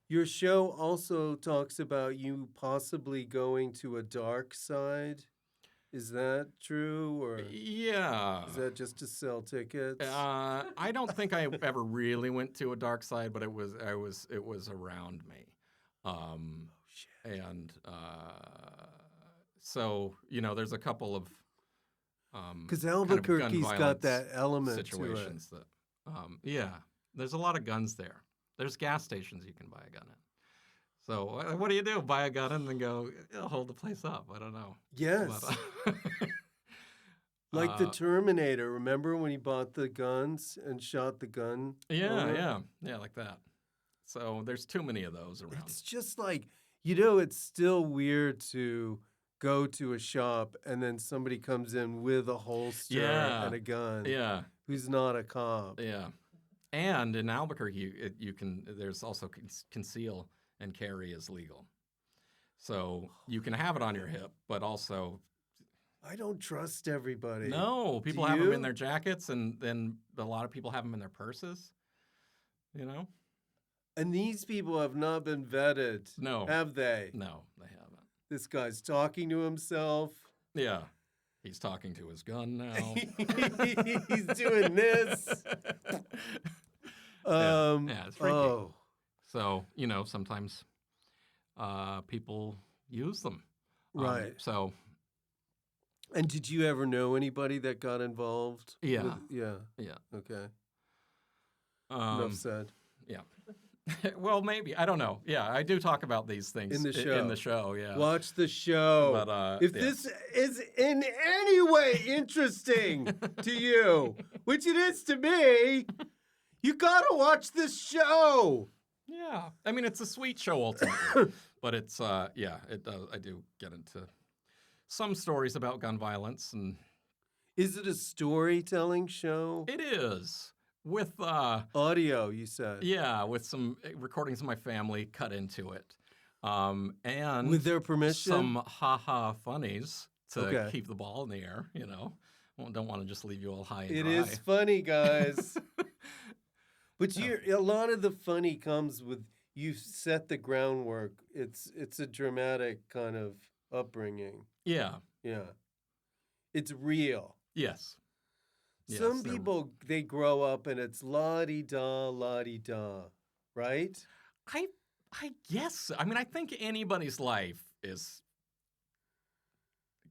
Your show also talks about you possibly going to a dark side. Is that true, or yeah? Is that just to sell tickets? I don't think I ever really went to a dark side, but it was around me. Shit. And so there's a couple of because Albuquerque's kind of got that element situations to it. That there's a lot of guns there. There's gas stations you can buy a gun in. So what do you do? Buy a gun and then go hold the place up? I don't know. Yes. Like the Terminator. Remember when he bought the guns and shot the gun? Yeah, like that. So there's too many of those around. It's just like, it's still weird to go to a shop and then somebody comes in with a holster and a gun. Yeah. Who's not a cop. Yeah. And in Albuquerque, there's also conceal and carry is legal. So you can have it on your hip, but also... I don't trust everybody. No, people have them in their jackets, and then a lot of people have them in their purses, And these people have not been vetted. No. Have they? No, they haven't. This guy's talking to himself. Yeah. He's talking to his gun now. He's doing this. It's freaky. Oh. So, sometimes people use them. Right. So. And did you ever know anybody that got involved? Yeah. Yeah. Okay. Enough said. Yeah. Well, maybe. I don't know. Yeah, I do talk about these things in the show. Yeah. Watch the show. But, if this is in any way interesting to you, which it is to me, you gotta watch this show. Yeah. I mean, it's a sweet show ultimately, but it's it does. I do get into some stories about gun violence. And is it a storytelling show? It is. With audio, you said. Yeah, with some recordings of my family cut into it. And with their permission? Some ha-ha funnies to keep the ball in the air, Don't want to just leave you all high and dry. It is funny, guys. But a lot of the funny comes with you set the groundwork. It's a dramatic kind of upbringing. Yeah. Yeah. It's real. Yes. Some people, they grow up and it's la-di-da, right? I guess. I mean, I think anybody's life is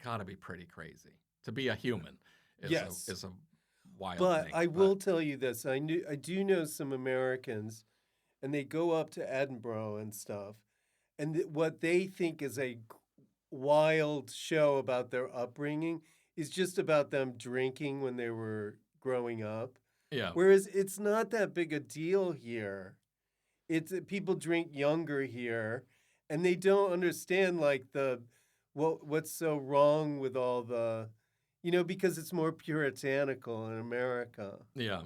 got to be pretty crazy. To be a human is a wild thing. But I will tell you this. I do know some Americans, and they go up to Edinburgh and stuff, and what they think is a wild show about their upbringing is just about them drinking when they were growing up. Yeah. Whereas it's not that big a deal here. It's people drink younger here, and they don't understand like what's so wrong with all the, because it's more puritanical in America. Yeah.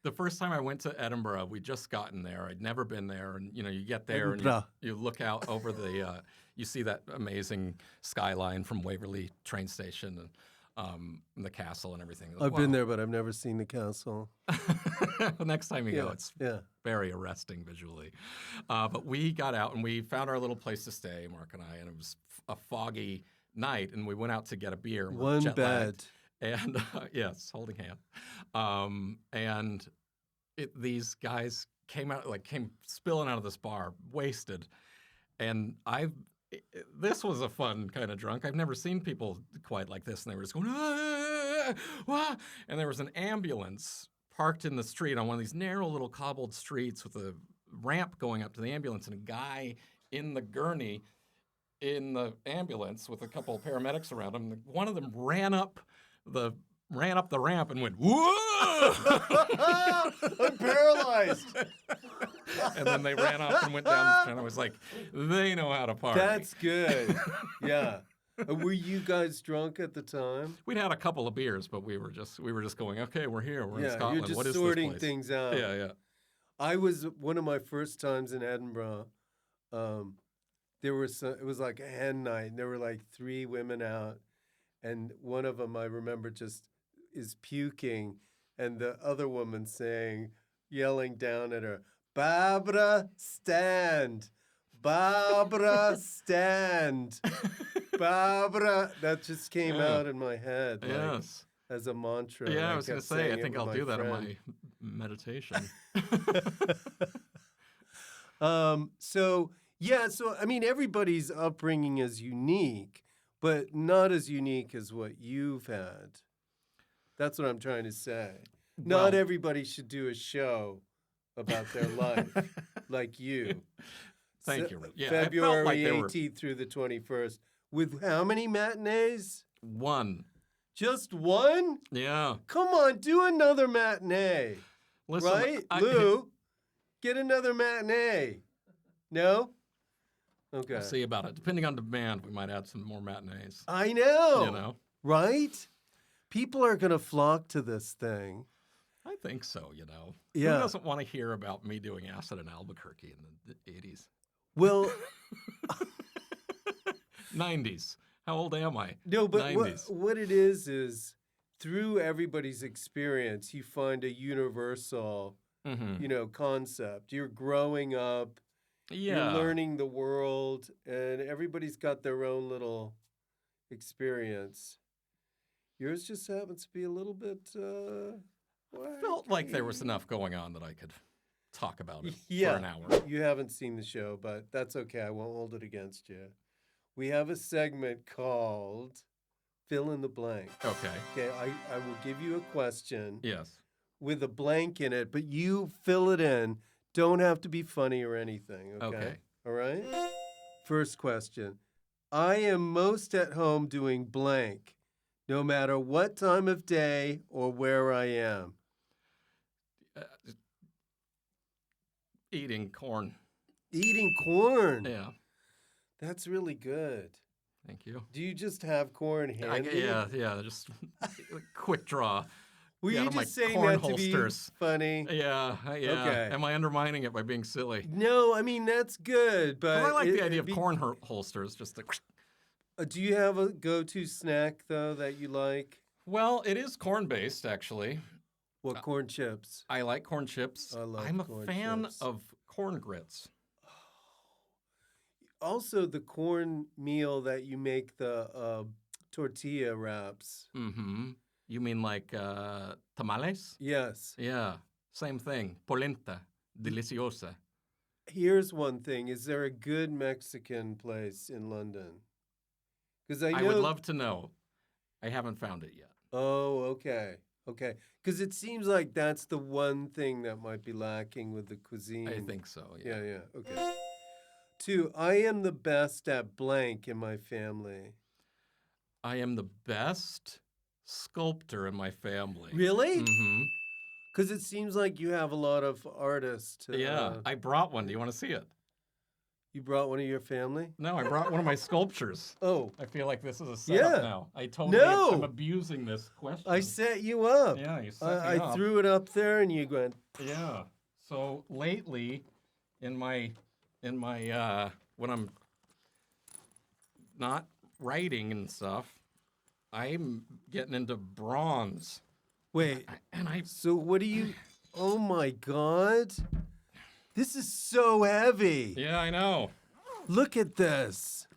The first time I went to Edinburgh, we'd just gotten there. I'd never been there, and you get there and you look out over the, you see that amazing skyline from Waverley train station and the castle and everything. I've been there, but I've never seen the castle. Next time you go, it's very arresting visually. But we got out and we found our little place to stay, Mark and I, and it was a foggy night, and we went out to get a beer. One bed. And yes, holding hands. And these guys came spilling out of this bar, wasted. And this was a fun kind of drunk. I've never seen people quite like this. And they were just going, ah, ah. And there was an ambulance parked in the street on one of these narrow little cobbled streets with a ramp going up to the ambulance, and a guy in the gurney in the ambulance with a couple of paramedics around him. One of them ran up the ramp and went, whoa! I'm paralyzed. And then they ran off and went down, and I was like, they know how to party. That's good. Yeah. Were you guys drunk at the time? We'd had a couple of beers, but we were just going, okay, we're here. We're in Scotland. You're just what is sorting this place? things out. Yeah. I was one of my first times in Edinburgh. It was like a hen night, and there were like 3 women out, and one of them I remember just is puking, and the other woman yelling down at her, "Barbara, stand! Barbara, stand! Barbara!" That just came out in my head, as a mantra. Yeah, I was going to say, I think I'll do that in my meditation. So I mean, everybody's upbringing is unique, but not as unique as what you've had. That's what I'm trying to say. Not everybody should do a show about their life like you. Thank you. Yeah, February 18th through the 21st. With how many matinees? 1. Just 1? Yeah. Come on, do another matinee. Listen, right? Lou, get another matinee. No? Okay. We'll see about it. Depending on demand, we might add some more matinees. I know. You know? Right? People are going to flock to this thing. I think so, Yeah. Who doesn't want to hear about me doing acid in Albuquerque in the 80s? Well... 90s. How old am I? No, but 90s. What it is through everybody's experience, you find a universal, concept. You're growing up. Yeah. You're learning the world, and everybody's got their own little experience. Yours just happens to be a little bit... I felt like there was enough going on that I could talk about it for an hour. You haven't seen the show, but that's okay. I won't hold it against you. We have a segment called Fill in the Blank. Okay, I will give you a question. Yes. With a blank in it, but you fill it in. Don't have to be funny or anything, okay? All right? First question. I am most at home doing blank, no matter what time of day or where I am. Eating corn. Eating corn? Yeah. That's really good. Thank you. Do you just have corn handy? Yeah, just a quick draw. Were you just saying that holsters. To be funny? Yeah. Okay. Am I undermining it by being silly? No, I mean, that's good, but... I like the idea of corn holsters, just to... do you have a go-to snack, though, that you like? Well, it is corn-based, actually. What, corn chips? I like corn chips. I'm a fan of corn grits. Also, the corn meal that you make the tortilla wraps. Mm-hmm. You mean like tamales? Yes. Yeah, same thing. Polenta, deliciosa. Here's one thing. Is there a good Mexican place in London? Because I would love to know. I haven't found it yet. Oh, okay. Because it seems like that's the one thing that might be lacking with the cuisine. I think so, yeah. Yeah, okay. 2, I am the best at blank in my family. I am the best sculptor in my family. Really? Mm-hmm. Because it seems like you have a lot of artists. I brought one. Do you want to see it? You brought one of your family? No, I brought one of my sculptures. Oh, I feel like this is a setup Yeah. now. I totally No! am abusing this question. I set you up. Yeah, you set me I up. threw it up there and you went, Yeah. So lately, in my when I'm not writing and stuff, I'm getting into bronze. wait. And I So what do you, oh my God. This is so heavy. yeah, I know. Look at this.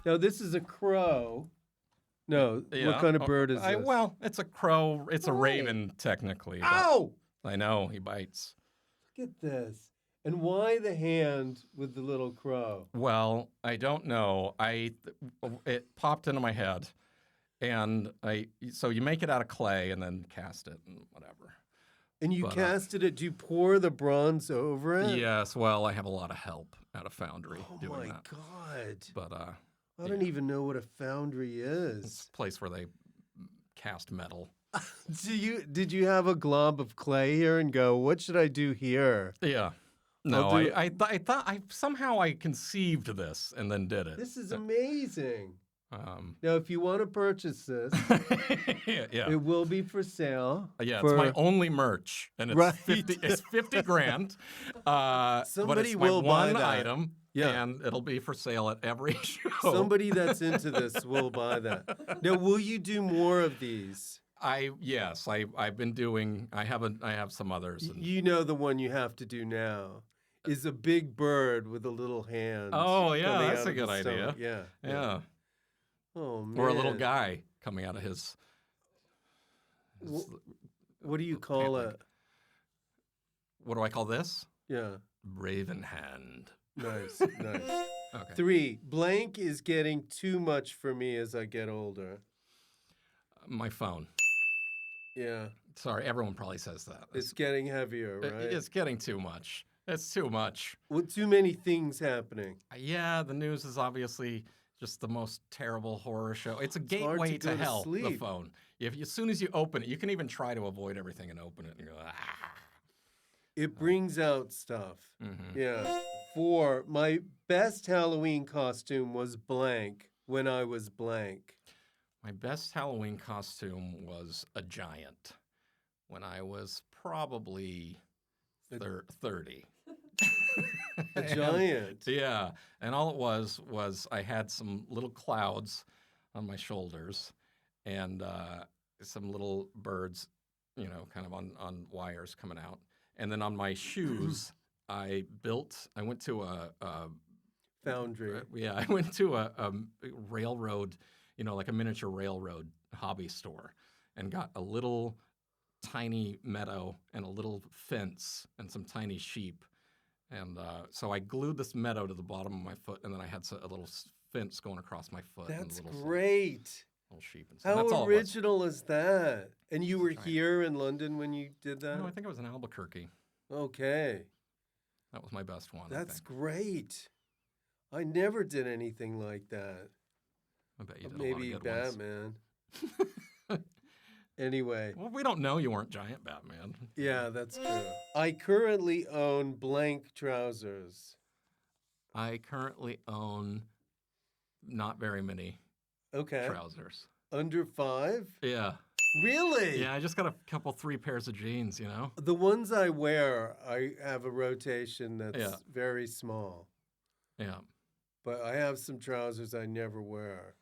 Now, this is a crow. No, Yeah. what kind of bird is this? Well, it's a crow. It's a Right. raven technically. But Ow! I know he bites. Look at this. And why the hand with the little crow? Well, I don't know. It popped into my head, and so you make it out of clay and then cast it and whatever. And you But, casted it. Do you pour the bronze over it? Yes, well, I have a lot of help at a foundry Oh doing my that. God. But I don't even know what a foundry it's is. a place where they cast metal. Did you have a glob of clay here and go, what should I do here? Yeah. No, I'll do- I thought I somehow I conceived this and then did it. This is amazing. Um, Now, if you want to purchase this, yeah. it will be for sale. Yeah, for- it's my only merch, and it's Right. 50. It's 50 grand. But Somebody it's my will buy one that. item, Yeah. and it'll be for sale at every show. Somebody that's into this will buy that. Now, will you do more of these? I've been doing. I have some others. And, You know the one you have to do now is a big bird with a little hand. Oh, yeah, coming that's out a of good the idea. stomach. Yeah. yeah. Oh man. Or a little guy coming out of his. What do you call pant leg. it? What do I call this? Yeah. Raven hand. Nice. Nice. Okay. 3. Blank is getting too much for me as I get older. My phone. Yeah. Sorry, everyone probably says that. It's getting heavier, right? It's getting too much. It's too much. Well, too many things happening. Yeah, the news is obviously just the most terrible horror show. It's a hard gateway to go to to hell, the sleep. phone. As soon as you open it, you can even try to avoid everything and open it and go, ah. It brings out stuff. Mhm. Yeah. 4. My best Halloween costume was blank when I was blank. My best Halloween costume was a giant when I was probably 30. A giant. Yeah, and all it was I had some little clouds on my shoulders and some little birds, kind of on wires coming out. And then on my shoes, I went to a Foundry. I went to a railroad, like a miniature railroad hobby store and got a little tiny meadow and a little fence and some tiny sheep. And so I glued this meadow to the bottom of my foot, and then I had a little fence going across my foot. That's and great. Little sheep and stuff. How That's all it was. original is that? And you were giant. here in London when you did that? No, I think it was in Albuquerque. Okay. That was my best one. I That's think. great. I never did anything like that. I bet you did Maybe a lot of good ones. Batman. Anyway. Well, we don't know you weren't giant Batman. Yeah, that's true. I currently own blank trousers. I currently own not very many Okay. trousers. Under 5? Yeah. Really? Yeah, I just got a couple, 3 pairs of jeans, The ones I wear, I have a rotation that's Yeah. very small. Yeah. But I have some trousers I never wear.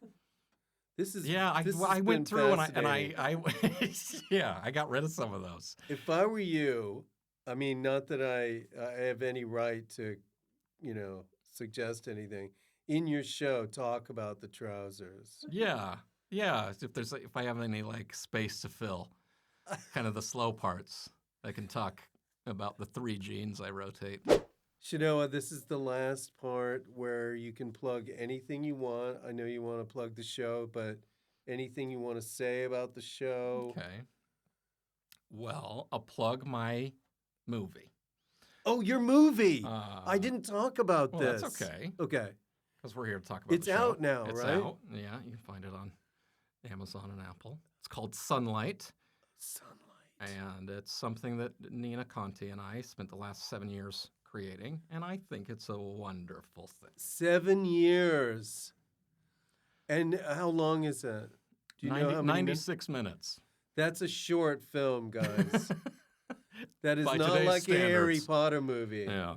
This is Yeah, this has I been went through and fascinating. I got rid of some of those. If I were you, I mean, not that I have any right to, suggest anything. In your show, talk about the trousers. Yeah. Yeah, if I have any space to fill, kind of the slow parts, I can talk about the 3 jeans I rotate. Shenoah, this is the last part where you can plug anything you want. I know you want to plug the show, but anything you want to say about the show. Okay. Well, I'll plug my movie. Oh, your movie. I didn't talk about Well, this. that's okay, Okay. because we're here to talk about It's the show. out now, It's right? out. Yeah, you can find it on Amazon and Apple. It's called Sunlight, Sunlight. and it's something that Nina Conti and I spent the last 7 years creating, and I think it's a wonderful thing. 7 years. And how long is that? Do you know how many 96 minutes. That's a short film, guys. That is By not today's like a Harry standards. Potter movie, Yeah.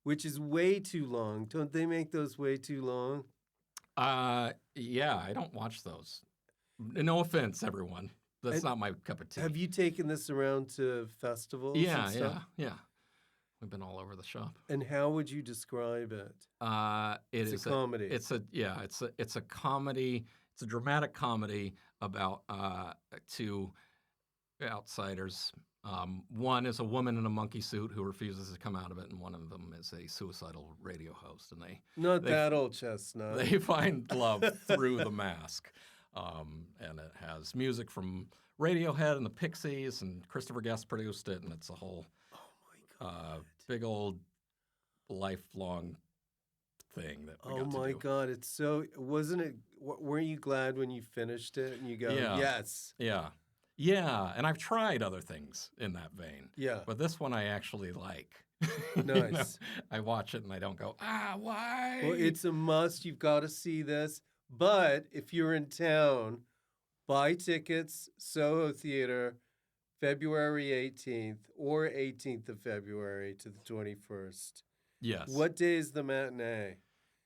which is way too long. Don't they make those way too long? Yeah, I don't watch those. No offense, everyone. That's not my cup of tea. Have you taken this around to festivals and Yeah, stuff? yeah. We've been all over the shop. And how would you describe it? It's a comedy. It's a comedy. It's a dramatic comedy about two outsiders. One is a woman in a monkey suit who refuses to come out of it, and one of them is a suicidal radio host, and Not that old chestnut. they find love through the mask. And it has music from Radiohead and the Pixies, and Christopher Guest produced it, and it's a whole big old lifelong thing that we got to do. Oh my God! It's so. Wasn't it? Weren't you glad when you finished it and you go, Yeah. yes? Yeah, and I've tried other things in that vein. Yeah. But this one I actually like. Nice. I watch it and I don't go, why? Well, it's a must. You've got to see this. But if you're in town, buy tickets. Soho Theater, February 18th or 18th of February to the 21st. Yes. What day is the matinee?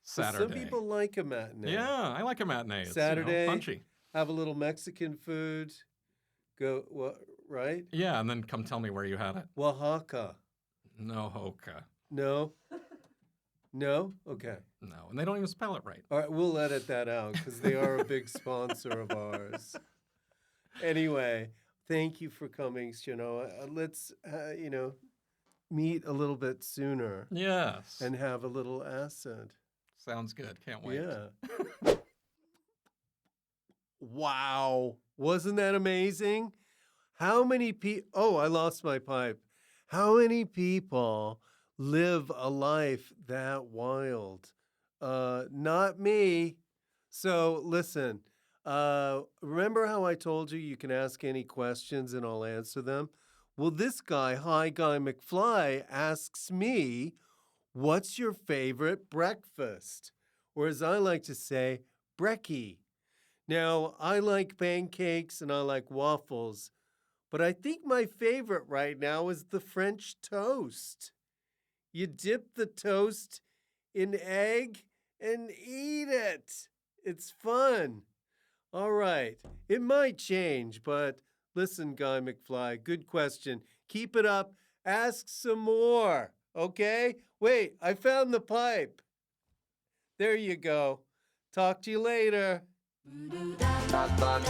'Cause Saturday. some people like a matinee. Yeah, I like a matinee. It's, Saturday. Punchy. Have a little Mexican food. Go, what, right? Yeah, and then come tell me where you had it. Oaxaca. No hoka. No? No? Okay. No, and they don't even spell it right. All right, we'll edit that out because they are a big sponsor of ours. Anyway, thank you for coming, Shenoah. Let's, meet a little bit sooner Yes. and have a little acid. Sounds good. Can't wait. Yeah. Wow. Wasn't that amazing? How many people... Oh, I lost my pipe. How many people live a life that wild? Not me. So listen, remember how I told you you can ask any questions and I'll answer them? Well, this guy, Hi Guy McFly, asks me, what's your favorite breakfast? Or as I like to say, brekkie. Now, I like pancakes and I like waffles, but I think my favorite right now is the French toast. You dip the toast in egg and eat it. It's fun. All right. It might change, but listen, Guy McFly, good question. Keep it up. Ask some more, okay? Wait, I found the pipe. There you go. Talk to you later. TalkBox.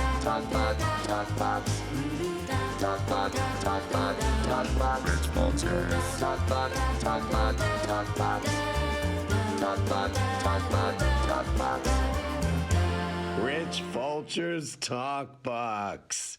Rich Fulcher's TalkBox.